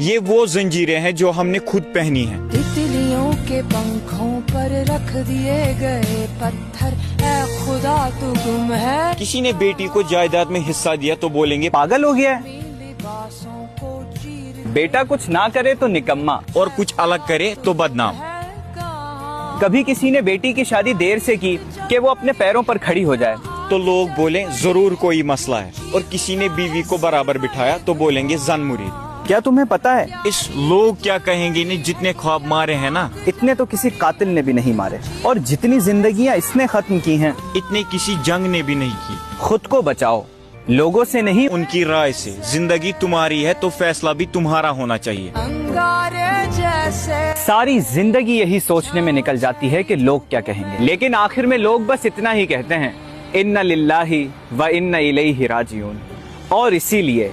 یہ وہ زنجیریں ہیں جو ہم نے خود پہنی ہیں. تتلیوں کے پنکھوں پر رکھ دیے گئے پتھر، اے خدا تو گم ہے. کسی نے بیٹی کو جائیداد میں حصہ دیا تو بولیں گے پاگل ہو گیا ہے. لباسوں کو چیر بیٹا کچھ نہ کرے تو نکما، اور کچھ الگ کرے تو بدنام. ہے کہاں. کبھی کسی نے بیٹی کی شادی دیر سے کی کہ وہ اپنے پیروں پر کھڑی ہو جائے. تو لوگ بولیں ضرور کوئی مسئلہ ہے. اور کسی نے بیوی کو برابر بٹھایا تو بولیں گے زن مرید. کیا تمہیں پتا ہے اس لوگ کیا کہیں گے نے جتنے خواب مارے ہیں نا، اتنے تو کسی قاتل نے بھی نہیں مارے، اور جتنی زندگیاں اس نے ختم کی ہیں اتنے کسی جنگ نے بھی نہیں کی. خود کو بچاؤ، لوگوں سے نہیں. ان کی رائے سے. زندگی تمہاری ہے تو فیصلہ بھی تمہارا ہونا چاہیے. انگارے جیسے ساری زندگی یہی سوچنے میں نکل جاتی ہے کہ لوگ کیا کہیں گے، لیکن آخر میں لوگ بس اتنا ہی کہتے ہیں، اِنَّ لِلَّهِ وَإِنَّ إِلَيْهِ راجعون. اور اسی لیے